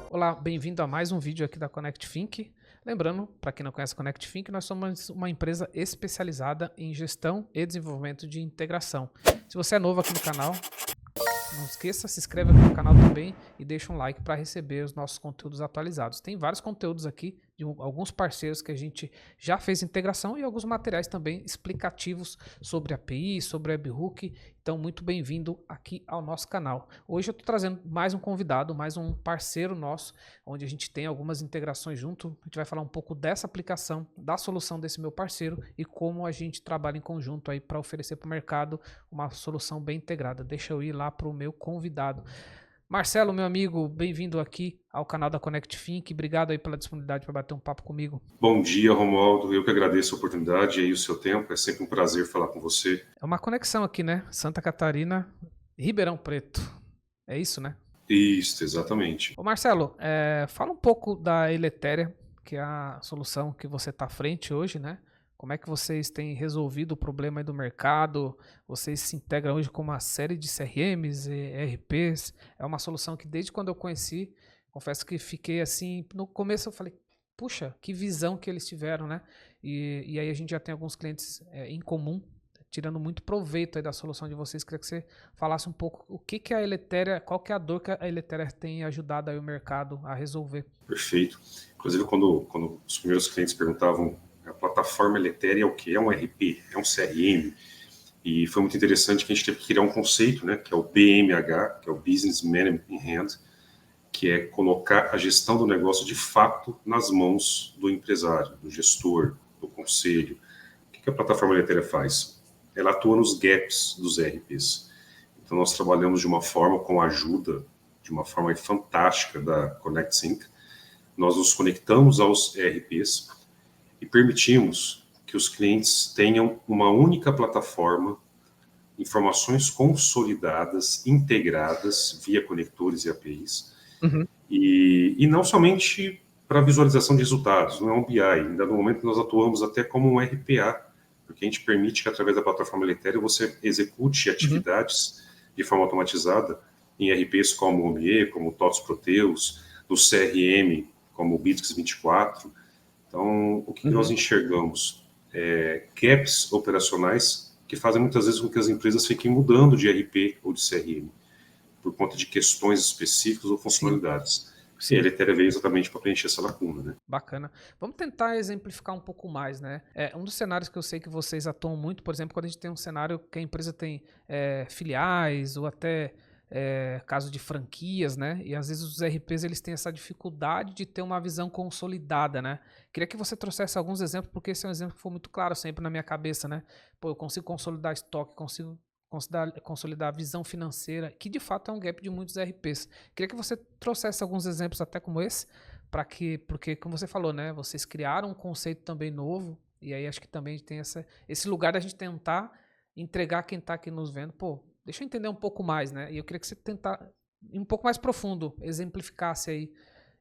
Olá, bem-vindo a mais um vídeo aqui da Connect Think. Lembrando, para quem não conhece a Connect Think, nós somos uma empresa especializada em gestão e desenvolvimento de integração. Se você é novo aqui no canal, não esqueça, se inscreve aqui no canal também e deixa um like para receber os nossos conteúdos atualizados. Tem vários conteúdos aqui de alguns parceiros que a gente já fez integração e alguns materiais também explicativos sobre API, sobre webhook. Então, muito bem-vindo aqui ao nosso canal. Hoje eu estou trazendo mais um convidado, mais um parceiro nosso, onde a gente tem algumas integrações junto. A gente vai falar um pouco dessa aplicação, da solução desse meu parceiro e como a gente trabalha em conjunto aí para oferecer para o mercado uma solução bem integrada. Deixa eu ir lá para o meu convidado. Marcelo, meu amigo, bem-vindo aqui ao canal da Connect Think. Obrigado aí pela disponibilidade para bater um papo comigo. Bom dia, Romualdo. Eu que agradeço a oportunidade e aí o seu tempo. É sempre um prazer falar com você. É uma conexão aqui, né? Santa Catarina, Ribeirão Preto. É isso, né? Isso, exatamente. Ô Marcelo, fala um pouco da Eletéria, que é a solução que você está à frente hoje, né? Como é que vocês têm resolvido o problema aí do mercado? Vocês se integram hoje com uma série de CRMs e ERPs. É uma solução que desde quando eu conheci, confesso que fiquei assim, no começo eu falei, puxa, que visão que eles tiveram, né? E aí a gente já tem alguns clientes em comum, tirando muito proveito aí da solução de vocês. Queria que você falasse um pouco o que que a Eletéria, qual que é a dor que a Eletéria tem ajudado aí o mercado a resolver. Perfeito. Inclusive, quando os primeiros clientes perguntavam a plataforma Eletéria é o quê? É um RP? É um CRM? E foi muito interessante que a gente teve que criar um conceito, né, que é o BMH, que é o Business Management in Hand, que é colocar a gestão do negócio de fato nas mãos do empresário, do gestor, do conselho. O que a plataforma Eletéria faz? Ela atua nos gaps dos ERPs. Então, nós trabalhamos de uma forma, com a ajuda, de uma forma fantástica da ConnectSync. Nós nos conectamos aos ERPs e permitimos que os clientes tenham uma única plataforma, informações consolidadas, integradas via conectores e APIs, e não somente para visualização de resultados, não é um BI, ainda no momento nós atuamos até como um RPA, porque a gente permite que através da plataforma Eletéria você execute atividades de forma automatizada em RPs como o OMIE, como o TOTS Proteus, do CRM, como o Bitrix 24. Então, o que nós enxergamos? Gaps operacionais que fazem muitas vezes com que as empresas fiquem mudando de RP ou de CRM por conta de questões específicas ou funcionalidades. Sim. E a Eletéria veio exatamente para preencher essa lacuna, né? Bacana. Vamos tentar exemplificar um pouco mais, né? Um dos cenários que eu sei que vocês atuam muito, por exemplo, quando a gente tem um cenário que a empresa tem filiais ou até caso de franquias, né? E às vezes os RPs eles têm essa dificuldade de ter uma visão consolidada, né? Queria que você trouxesse alguns exemplos, porque esse é um exemplo que foi muito claro sempre na minha cabeça, né? Pô, eu consigo consolidar estoque, consigo consolidar a visão financeira, que de fato é um gap de muitos RPs. Queria que você trouxesse alguns exemplos até como esse, porque como você falou, né, vocês criaram um conceito também novo, e aí acho que também tem esse lugar da gente tentar entregar quem está aqui nos vendo, pô, deixa eu entender um pouco mais, né, e eu queria que você tentar ir um pouco mais profundo, exemplificasse aí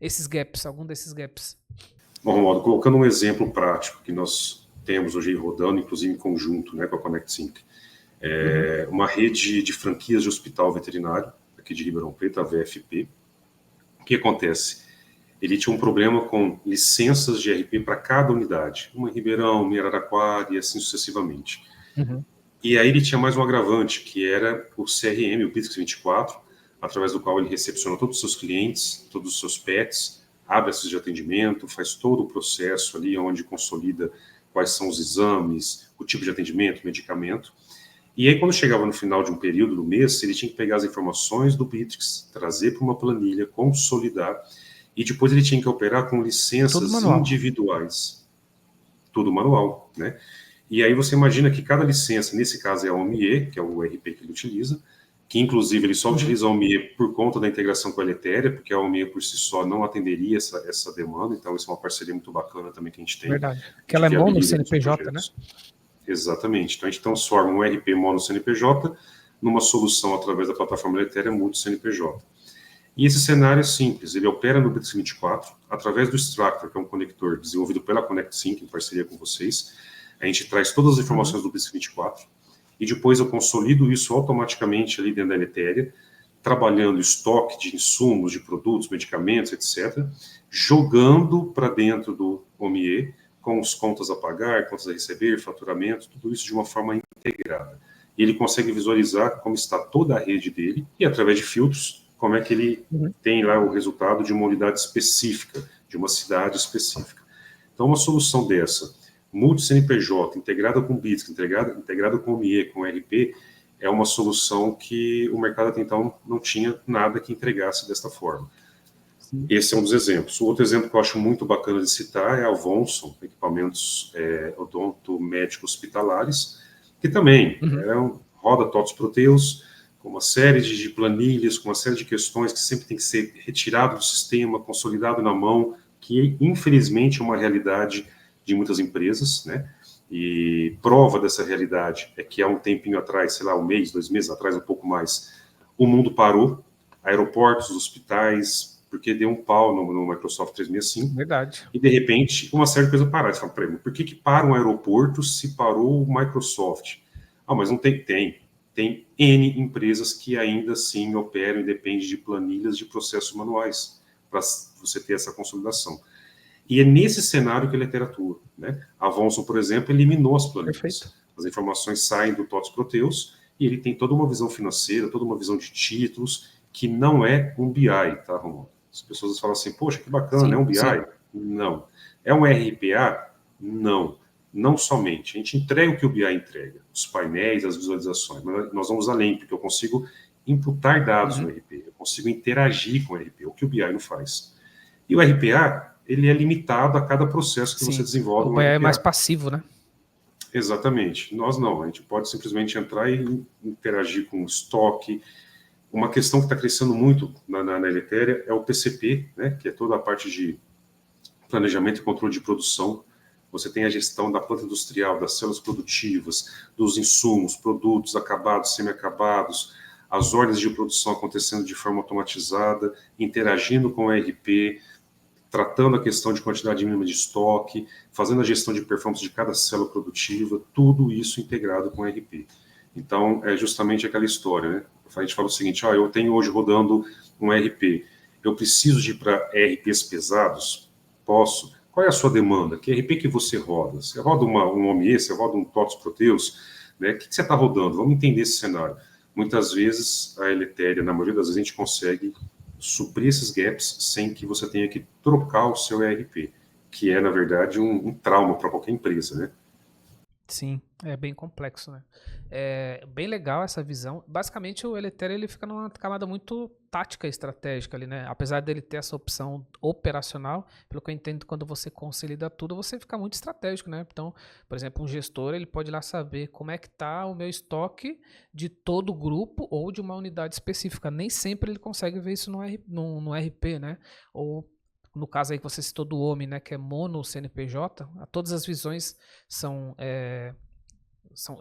esses gaps, algum desses gaps. Bom, Romualdo, colocando um exemplo prático que nós temos hoje rodando, inclusive em conjunto, né, com a ConnectSync, uma rede de franquias de hospital veterinário, aqui de Ribeirão Preto, a VFP. O que acontece? Ele tinha um problema com licenças de RP para cada unidade, uma em Ribeirão, uma em Araraquara e assim sucessivamente. E aí ele tinha mais um agravante, que era o CRM, o Bitrix 24, através do qual ele recepciona todos os seus clientes, todos os seus pets, abre a de atendimento, faz todo o processo ali, onde consolida quais são os exames, o tipo de atendimento, medicamento. E aí, quando chegava no final de um período do mês, ele tinha que pegar as informações do Bitrix, trazer para uma planilha, consolidar, e depois ele tinha que operar com licenças individuais. Tudo manual, né? E aí você imagina que cada licença, nesse caso é a OMIE, que é o RP que ele utiliza, que inclusive ele só utiliza a OMIE por conta da integração com a Eletéria, porque a OMIE por si só não atenderia essa demanda, então isso é uma parceria muito bacana também que a gente tem. Verdade, que ela é mono CNPJ, né? Exatamente. Então, a gente transforma um RP mono CNPJ numa solução através da plataforma Eletéria multi CNPJ. E esse cenário é simples. Ele opera no Bitrix 24 através do Extractor, que é um conector desenvolvido pela ConnectSync, em parceria com vocês. A gente traz todas as informações do Bitrix 24 e depois eu consolido isso automaticamente ali dentro da Eletéria trabalhando estoque de insumos, de produtos, medicamentos, etc., jogando para dentro do OMIE, com as contas a pagar, contas a receber, faturamento, tudo isso de uma forma integrada. E ele consegue visualizar como está toda a rede dele e, através de filtros, como é que ele tem lá o resultado de uma unidade específica, de uma cidade específica. Então, uma solução dessa, multi-CNPJ, integrada com BITS, integrada com OMIE, com RP, é uma solução que o mercado até então não tinha nada que entregasse desta forma. Esse é um dos exemplos. O outro exemplo que eu acho muito bacana de citar é a Vonson, equipamentos odontomédicos hospitalares, que também roda TOTS Proteus, com uma série de planilhas, com uma série de questões que sempre tem que ser retirado do sistema, consolidado na mão, que infelizmente é uma realidade de muitas empresas, né? E prova dessa realidade é que há um tempinho atrás, sei lá, um mês, 2 meses atrás, um pouco mais, o mundo parou, aeroportos, hospitais, porque deu um pau no Microsoft 365. Verdade. E, de repente, uma série de coisas pararam. Você fala, por que para um aeroporto se parou o Microsoft? Ah, mas não tem. Tem N empresas que ainda assim operam e dependem de planilhas de processos manuais para você ter essa consolidação. E é nesse cenário que a Eletéria atua, né? A Vonson, por exemplo, eliminou as planilhas. Perfeito. As informações saem do TOTS Proteus e ele tem toda uma visão financeira, toda uma visão de títulos, que não é um BI, tá, Romulo? As pessoas falam assim, poxa, que bacana, é um BI? Sim. Não. É um RPA? Não. Não somente. A gente entrega o que o BI entrega, os painéis, as visualizações, mas nós vamos além, porque eu consigo imputar dados no RP, eu consigo interagir com o RP, o que o BI não faz. E o RPA, ele é limitado a cada processo que você desenvolve. O BI é mais passivo, né? Exatamente. Nós não. A gente pode simplesmente entrar e interagir com o estoque. Uma questão que está crescendo muito na Eletéria é o PCP, né, que é toda a parte de planejamento e controle de produção. Você tem a gestão da planta industrial, das células produtivas, dos insumos, produtos acabados, semi-acabados, as ordens de produção acontecendo de forma automatizada, interagindo com o ERP, tratando a questão de quantidade mínima de estoque, fazendo a gestão de performance de cada célula produtiva, tudo isso integrado com o ERP. Então, é justamente aquela história, né? A gente fala o seguinte, eu tenho hoje rodando um ERP, eu preciso de ir para ERPs pesados? Posso. Qual é a sua demanda? Que ERP que você roda? Você roda um OMIE, você roda um TOTS Proteus? Né? O que você está rodando? Vamos entender esse cenário. Muitas vezes, a Eletéria, na maioria das vezes, a gente consegue suprir esses gaps sem que você tenha que trocar o seu ERP, que é, na verdade, um trauma para qualquer empresa, né? Sim, é bem complexo, né? É bem legal essa visão. Basicamente, o Eletéria ele fica numa camada muito tática e estratégica ali, né? Apesar dele ter essa opção operacional, pelo que eu entendo, quando você consolida tudo, você fica muito estratégico, né? Então, por exemplo, um gestor, ele pode ir lá saber como é que tá o meu estoque de todo o grupo ou de uma unidade específica. Nem sempre ele consegue ver isso no RP, né? Ou no caso aí que você citou do OMI, né, que é mono CNPJ, todas as visões são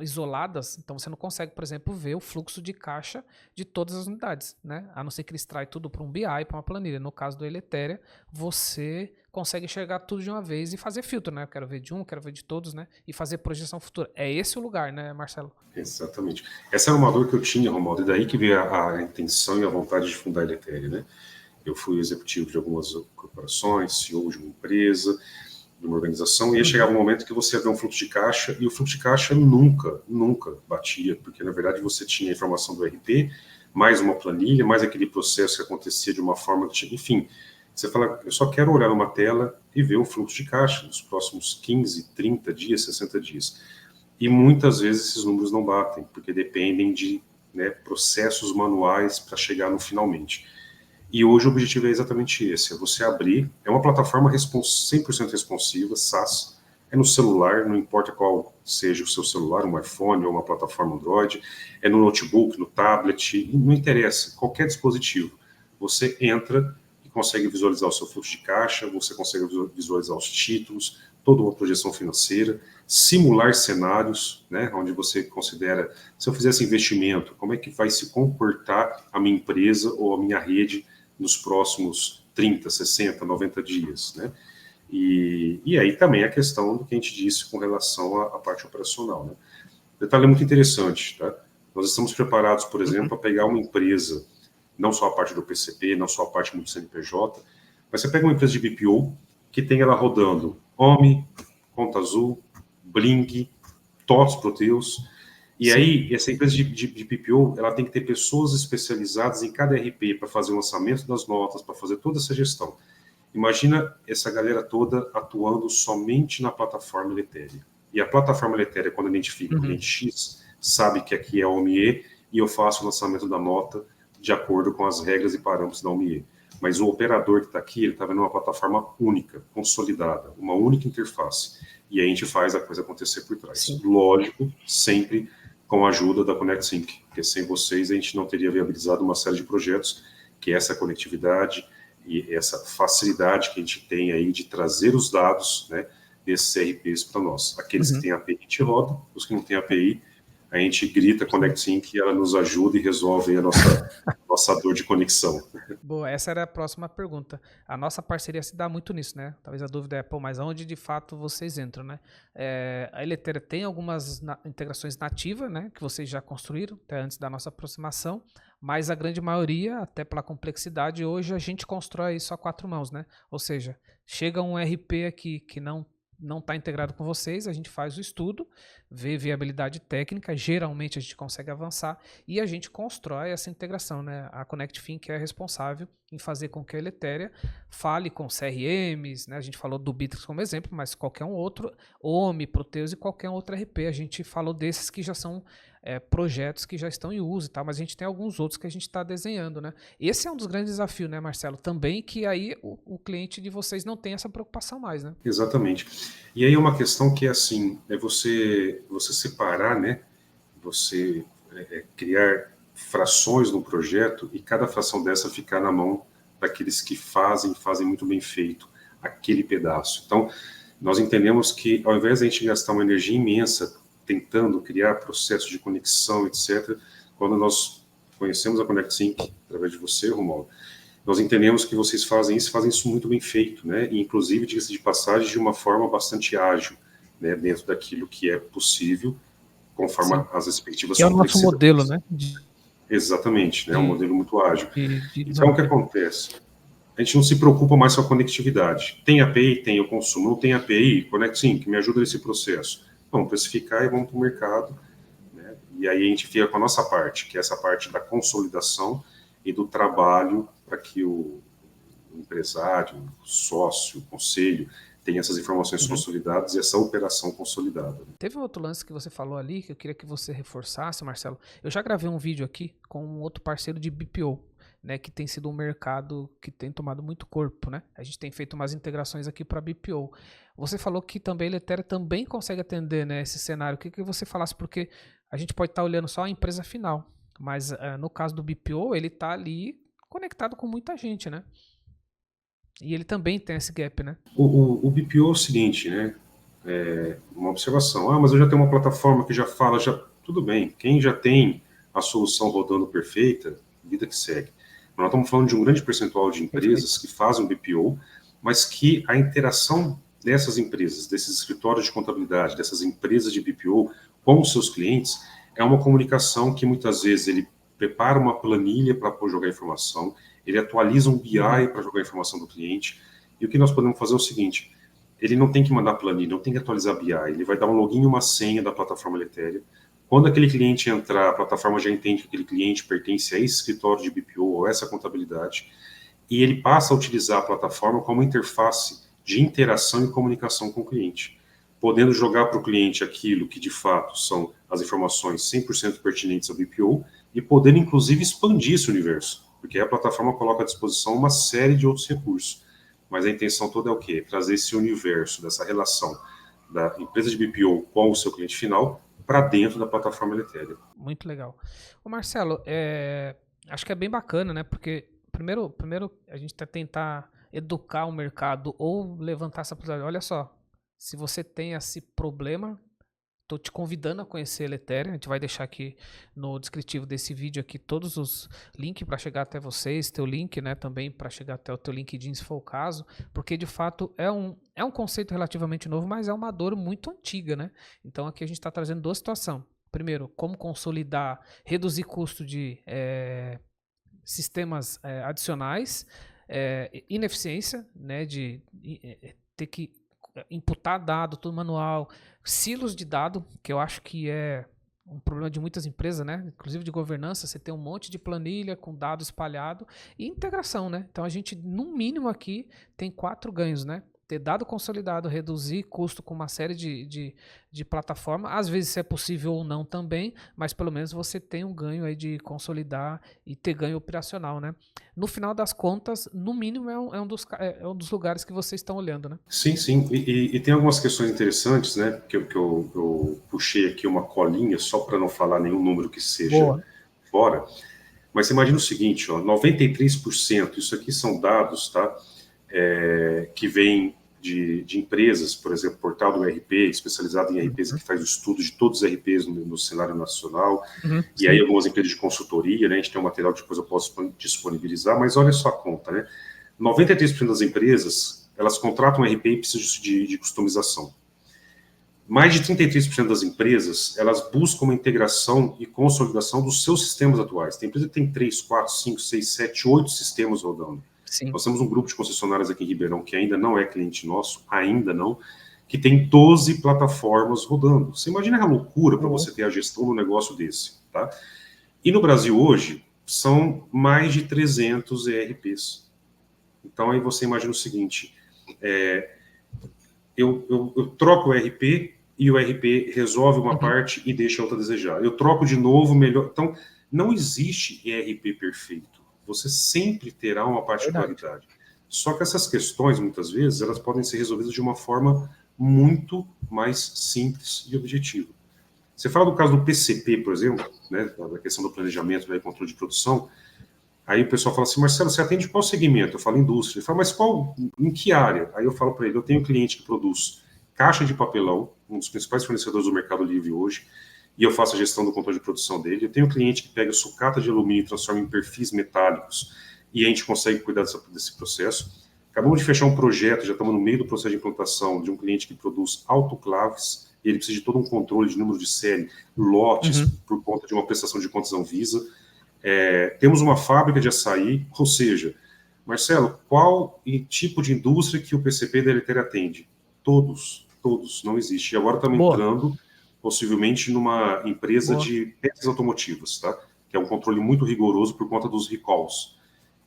isoladas, então você não consegue, por exemplo, ver o fluxo de caixa de todas as unidades, né? A não ser que ele extrai tudo para um BI, para uma planilha. No caso do Eletéria, você consegue enxergar tudo de uma vez e fazer filtro, né? Eu quero ver de um, quero ver de todos, né? E fazer projeção futura. É esse o lugar, né, Marcelo? Exatamente. Essa era uma dor que eu tinha, Romualdo, e daí que veio a intenção e a vontade de fundar a Eletéria, né? Eu fui executivo de algumas corporações, CEO de uma empresa, de uma organização, e aí chegava um momento que você ia ver um fluxo de caixa, e o fluxo de caixa nunca batia, porque na verdade você tinha a informação do RP, mais uma planilha, mais aquele processo que acontecia de uma forma que tinha, enfim, você fala, eu só quero olhar numa tela e ver um fluxo de caixa nos próximos 15, 30 dias, 60 dias. E muitas vezes esses números não batem, porque dependem de processos manuais para chegar no finalmente. E hoje o objetivo é exatamente esse, é você abrir, é uma plataforma 100% responsiva, SaaS, é no celular, não importa qual seja o seu celular, um iPhone ou uma plataforma Android, é no notebook, no tablet, não interessa, qualquer dispositivo. Você entra e consegue visualizar o seu fluxo de caixa, você consegue visualizar os títulos, toda uma projeção financeira, simular cenários, né, onde você considera, se eu fizesse investimento, como é que vai se comportar a minha empresa ou a minha rede nos próximos 30, 60, 90 dias, né? E aí também a questão do que a gente disse com relação à parte operacional, né? O detalhe é muito interessante, tá? Nós estamos preparados, por exemplo, a pegar uma empresa não só a parte do PCP, não só a parte do CNPJ, mas você pega uma empresa de BPO que tem ela rodando OMI, Conta Azul, Blink, TOTS, Proteus, e Sim. aí essa empresa de BPO, ela tem que ter pessoas especializadas em cada RP para fazer o lançamento das notas, para fazer toda essa gestão. Imagina essa galera toda atuando somente na plataforma Eletéria. E a plataforma Eletéria, quando identifica o cliente X, sabe que aqui é a OMIE e eu faço o lançamento da nota de acordo com as regras e parâmetros da OMIE. Mas o operador que está aqui, ele está vendo uma plataforma única, consolidada, uma única interface. E a gente faz a coisa acontecer por trás. Sim. Lógico, sempre com a ajuda da ConnectSync, porque sem vocês a gente não teria viabilizado uma série de projetos, que é essa conectividade e essa facilidade que a gente tem aí de trazer os dados, né, desses CRPs para nós. Aqueles que têm API a gente roda, os que não têm API, a gente grita ConnectSync e ela nos ajuda e resolve a nossa dor de conexão. Boa, essa era a próxima pergunta. A nossa parceria se dá muito nisso, né? Talvez a dúvida é, pô, mas onde de fato vocês entram, né? A Eletéria tem algumas integrações nativas, né? Que vocês já construíram, até antes da nossa aproximação, mas a grande maioria, até pela complexidade, hoje a gente constrói isso a quatro mãos, né? Ou seja, chega um RP aqui que não está integrado com vocês, a gente faz o estudo, vê viabilidade técnica, geralmente a gente consegue avançar e a gente constrói essa integração, né? A ConnectFink é responsável em fazer com que a Eletéria fale com CRMs, né? A gente falou do Bittrex como exemplo, mas qualquer um outro, OMI, Proteus e qualquer outro RP, a gente falou desses que já são projetos que já estão em uso e tal, mas a gente tem alguns outros que a gente está desenhando, né? Esse é um dos grandes desafios, né, Marcelo? Também que aí o cliente de vocês não tem essa preocupação mais, né? Exatamente. E aí uma questão que é assim, é você separar, né? Você criar frações no projeto e cada fração dessa ficar na mão daqueles que fazem muito bem feito aquele pedaço. Então, nós entendemos que ao invés de a gente gastar uma energia imensa tentando criar processos de conexão, etc., quando nós conhecemos a ConnectSync, através de você, Romualdo, nós entendemos que vocês fazem isso muito bem feito, né? E, inclusive, diga-se de passagem, de uma forma bastante ágil, né? Dentro daquilo que é possível, conforme Sim. as respectivas Que é o nosso modelo, né? Exatamente, né? É um modelo muito ágil. Então, o que desenvolvimento. acontece? A gente não se preocupa mais com a conectividade. Tem API? Tem o consumo. Não tem API? ConnectSync, me ajuda nesse processo. Vamos precificar e vamos para o mercado, né? E aí a gente fica com a nossa parte, que é essa parte da consolidação e do trabalho para que o empresário, o sócio, o conselho tenha essas informações consolidadas e essa operação consolidada. Teve um outro lance que você falou ali que eu queria que você reforçasse, Marcelo. Eu já gravei um vídeo aqui com um outro parceiro de BPO, né, que tem sido um mercado que tem tomado muito corpo, né? A gente tem feito umas integrações aqui para BPO. Você falou que também a Eletéria também consegue atender, né, esse cenário. O que você falasse? Porque a gente pode estar olhando só a empresa final, mas no caso do BPO, ele está ali conectado com muita gente, né? E ele também tem esse gap, né? O BPO é o seguinte, né? Uma observação. Mas eu já tenho uma plataforma que já fala, tudo bem. Quem já tem a solução rodando perfeita, vida que segue. Mas nós estamos falando de um grande percentual de empresas que fazem o BPO, mas que a interação dessas empresas, desses escritórios de contabilidade, dessas empresas de BPO com os seus clientes, é uma comunicação que muitas vezes ele prepara uma planilha para jogar informação, ele atualiza um BI para jogar a informação do cliente, e o que nós podemos fazer é o seguinte: ele não tem que mandar planilha, não tem que atualizar BI, ele vai dar um login e uma senha da plataforma Eletéria. Quando aquele cliente entrar, a plataforma já entende que aquele cliente pertence a esse escritório de BPO ou essa contabilidade, e ele passa a utilizar a plataforma como interface de interação e comunicação com o cliente, podendo jogar para o cliente aquilo que de fato são as informações 100% pertinentes ao BPO e podendo inclusive expandir esse universo, porque a plataforma coloca à disposição uma série de outros recursos. Mas a intenção toda é o quê? Trazer esse universo, dessa relação da empresa de BPO com o seu cliente final para dentro da plataforma Eletéria. Muito legal. Ô Marcelo, acho que é bem bacana, né? Porque primeiro a gente tá tentar educar o mercado ou levantar essa possibilidade. Olha só, se você tem esse problema, tô te convidando a conhecer a Eletéria. A gente vai deixar aqui no descritivo desse vídeo aqui todos os links para chegar até vocês, teu link, né, também para chegar até o teu LinkedIn, se for o caso, porque de fato é um conceito relativamente novo, mas é uma dor muito antiga, né? Então aqui a gente está trazendo duas situações. Primeiro, como consolidar, reduzir custo de sistemas adicionais, ineficiência, né, de ter que imputar dado, tudo manual, silos de dado, que eu acho que é um problema de muitas empresas, né? Inclusive de governança, você tem um monte de planilha com dado espalhado e integração, né? Então a gente, no mínimo aqui, tem 4 ganhos, né? Ter dado consolidado, reduzir custo com uma série de plataforma. Às vezes isso é possível ou não também, mas pelo menos você tem um ganho aí de consolidar e ter ganho operacional, né? No final das contas, no mínimo é um dos lugares que vocês estão olhando, né? Sim, sim. E tem algumas questões interessantes, né? Que eu puxei aqui uma colinha só para não falar nenhum número que seja Boa. fora. Mas você imagina o seguinte, ó, 93%, isso aqui são dados, tá? Que vêm de empresas, por exemplo, Portal do RP, especializado em RPs, que faz o estudo de todos os RPs no cenário nacional, e aí Sim. algumas empresas de consultoria, né? A gente tem um material que depois eu posso disponibilizar, mas olha só a conta, né? 93% das empresas, elas contratam um RP e precisam de customização. Mais de 33% das empresas, elas buscam uma integração e consolidação dos seus sistemas atuais. Tem empresa que tem 3, 4, 5, 6, 7, 8 sistemas rodando. Sim. Nós temos um grupo de concessionárias aqui em Ribeirão, que ainda não é cliente nosso, ainda não, que tem 12 plataformas rodando. Você imagina a loucura para você ter a gestão de um negócio desse, tá? E no Brasil hoje, são mais de 300 ERPs. Então aí você imagina o seguinte, eu troco o ERP e o ERP resolve uma parte e deixa a outra a desejar. Eu troco de novo, melhor. Então, não existe ERP perfeito. Você sempre terá uma particularidade. Só que essas questões, muitas vezes, elas podem ser resolvidas de uma forma muito mais simples e objetiva. Você fala do caso do PCP, por exemplo, né, da questão do planejamento e controle de produção. Aí o pessoal fala assim, Marcelo, você atende qual segmento? Eu falo indústria. Ele fala, mas em que área? Aí eu falo para ele, eu tenho um cliente que produz caixa de papelão, um dos principais fornecedores do Mercado Livre hoje, e eu faço a gestão do controle de produção dele. Eu tenho um cliente que pega sucata de alumínio e transforma em perfis metálicos, e a gente consegue cuidar desse processo. Acabamos de fechar um projeto, já estamos no meio do processo de implantação de um cliente que produz autoclaves, e ele precisa de todo um controle de número de série, lotes, por conta de uma prestação de contas Anvisa. Temos uma fábrica de açaí, ou seja, Marcelo, qual tipo de indústria que o PCP da Eletéria atende? Todos, não existe. E agora estamos entrando, possivelmente, numa empresa de peças automotivas, tá? Que é um controle muito rigoroso por conta dos recalls.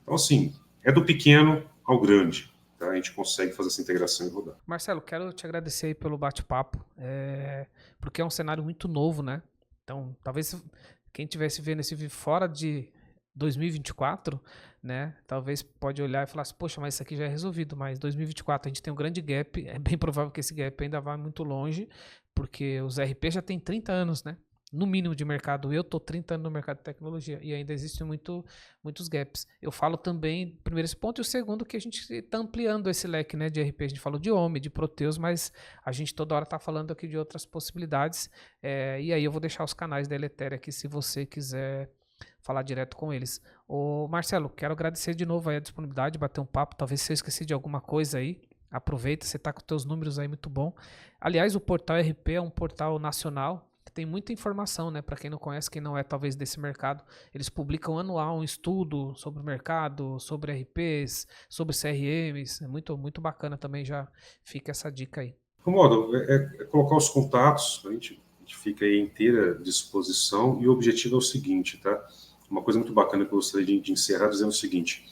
Então, assim, é do pequeno ao grande, tá? A gente consegue fazer essa integração e rodar. Marcelo, quero te agradecer aí pelo bate-papo, porque é um cenário muito novo, né? Então, talvez quem estivesse vendo esse vídeo fora de 2024, né? Talvez pode olhar e falar assim, poxa, mas isso aqui já é resolvido, mas 2024 a gente tem um grande gap, é bem provável que esse gap ainda vá muito longe, porque os RP já tem 30 anos, né? No mínimo de mercado, eu tô 30 anos no mercado de tecnologia e ainda existem muitos gaps. Eu falo também, primeiro esse ponto, e o segundo que a gente está ampliando esse leque, né, de RP. A gente falou de Omni, de Proteus, mas a gente toda hora está falando aqui de outras possibilidades. E aí eu vou deixar os canais da Eletéria aqui se você quiser falar direto com eles. Ô Marcelo, quero agradecer de novo aí a disponibilidade, bater um papo. Talvez se eu esqueci de alguma coisa aí, aproveita, você está com os teus números aí muito bom. Aliás, o portal RP é um portal nacional, tem muita informação, né? Para quem não conhece, quem não é talvez desse mercado, eles publicam anual um estudo sobre o mercado, sobre RPs, sobre CRMs, é muito bacana também, já fica essa dica aí. Romualdo, colocar os contatos, a gente fica aí inteira disposição, e o objetivo é o seguinte, tá? Uma coisa muito bacana que eu gostaria de encerrar dizendo o seguinte,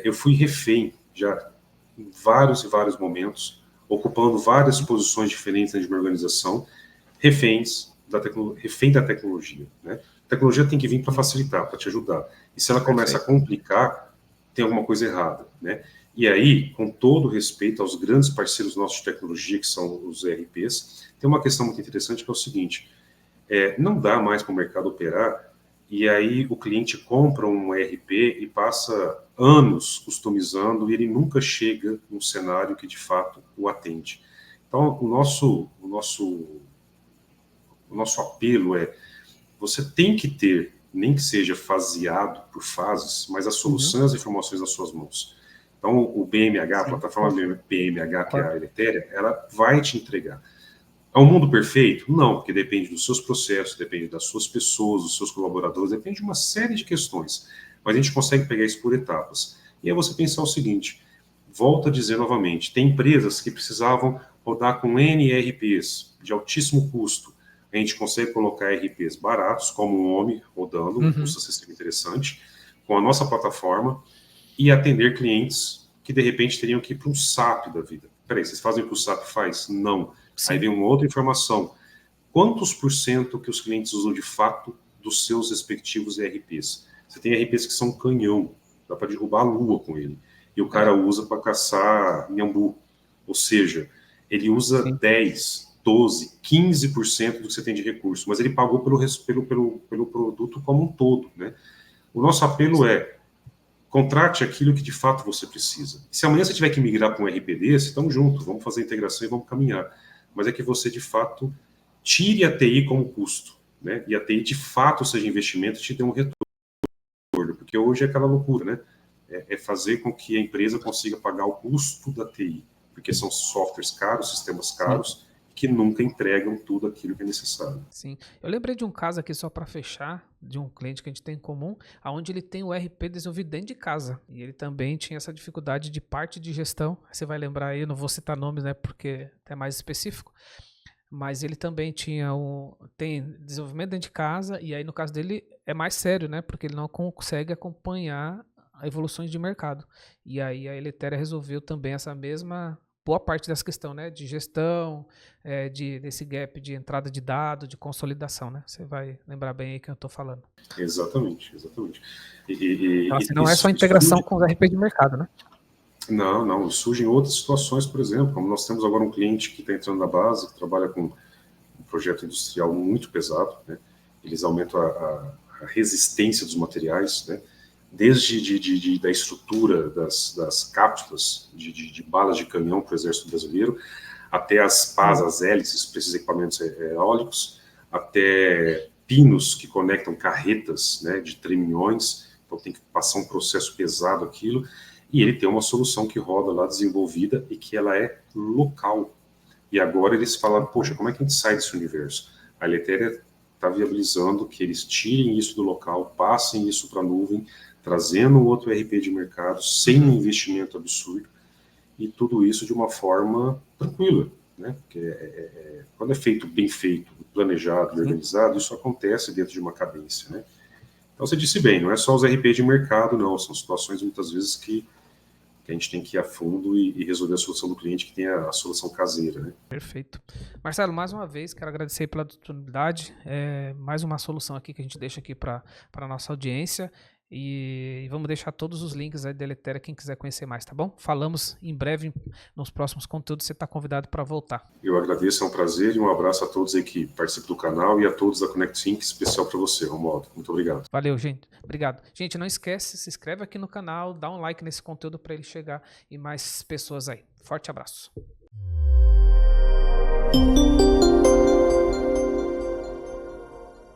eu fui refém já em vários e vários momentos, ocupando várias posições diferentes de minha organização, refém da tecnologia, né? A tecnologia tem que vir para facilitar, para te ajudar. E se ela começa a complicar, tem alguma coisa errada, né? E aí, com todo respeito aos grandes parceiros nossos de tecnologia, que são os ERPs, tem uma questão muito interessante que é o seguinte, não dá mais para o mercado operar, e aí o cliente compra um ERP e passa anos customizando e ele nunca chega num cenário que de fato o atende. Então, o nosso apelo você tem que ter, nem que seja faseado por fases, mas as soluções e as informações nas suas mãos. Então, o BMH, a plataforma BMH, que é a Eletéria, ela vai te entregar. É um mundo perfeito? Não, porque depende dos seus processos, depende das suas pessoas, dos seus colaboradores, depende de uma série de questões. Mas a gente consegue pegar isso por etapas. E aí você pensar o seguinte, volto a dizer novamente, tem empresas que precisavam rodar com N ERPs de altíssimo custo. A gente consegue colocar ERPs baratos, como um OMI rodando, um custo acessível interessante, com a nossa plataforma e atender clientes que de repente teriam que ir para um SAP da vida. Peraí, vocês fazem o que o SAP faz? Não. Sim. Aí vem uma outra informação. Quantos por cento que os clientes usam de fato dos seus respectivos ERPs? Você tem ERPs que são canhão, dá para derrubar a lua com ele. E o cara usa para caçar nhambu. Ou seja, ele usa 10, 12, 15% do que você tem de recurso, mas ele pagou pelo produto como um todo, né? O nosso apelo é contrate aquilo que de fato você precisa. E se amanhã você tiver que migrar para um RP desse, estamos juntos, vamos fazer a integração e vamos caminhar. Mas é que você, de fato, tire a TI como custo, né? E a TI, de fato, seja investimento e te dê um retorno. Porque hoje é aquela loucura, né? É fazer com que a empresa consiga pagar o custo da TI. Porque são softwares caros, sistemas caros, que nunca entregam tudo aquilo que é necessário. Sim. Eu lembrei de um caso aqui, só para fechar, de um cliente que a gente tem em comum, onde ele tem o RP desenvolvido dentro de casa. E ele também tinha essa dificuldade de parte de gestão. Você vai lembrar aí, eu não vou citar nomes, né, porque é mais específico. Mas ele também tem desenvolvimento dentro de casa, e aí no caso dele é mais sério, né, porque ele não consegue acompanhar evoluções de mercado. E aí a Eletéria resolveu também essa mesma boa parte dessa questão, né, de gestão, desse gap de entrada de dados, de consolidação, né? Você vai lembrar bem aí que eu estou falando. Exatamente, exatamente. Então, assim, não é só integração com os RP de mercado, né? Não. Surgem outras situações, por exemplo, como nós temos agora um cliente que está entrando na base, que trabalha com um projeto industrial muito pesado, né? Eles aumentam a resistência dos materiais, né? Desde da estrutura das cápsulas de balas de canhão para o Exército Brasileiro, até as pás, as hélices para esses equipamentos eólicos, até pinos que conectam carretas, né, de treminhões, então tem que passar um processo pesado aquilo, e ele tem uma solução que roda lá desenvolvida e que ela é local. E agora eles falam, poxa, como é que a gente sai desse universo? A Eletéria está viabilizando que eles tirem isso do local, passem isso para a nuvem, trazendo outro RP de mercado, sem um investimento absurdo, e tudo isso de uma forma tranquila, né? Porque quando é feito, bem feito, planejado e organizado, isso acontece dentro de uma cadência, né? Então você disse bem, não é só os RP de mercado, não, são situações muitas vezes que a gente tem que ir a fundo e resolver a solução do cliente, que tem a solução caseira, né? Perfeito. Marcelo, mais uma vez, quero agradecer pela oportunidade. Mais uma solução aqui que a gente deixa aqui para a nossa audiência. E vamos deixar todos os links aí da Eletéria, quem quiser conhecer mais, tá bom? Falamos em breve nos próximos conteúdos, você está convidado para voltar. Eu agradeço, é um prazer e um abraço a todos aí que participam do canal e a todos da Connect Think, especial para você, Romualdo. Muito obrigado. Valeu, gente. Obrigado. Gente, não esquece, se inscreve aqui no canal, dá um like nesse conteúdo para ele chegar e mais pessoas aí. Forte abraço.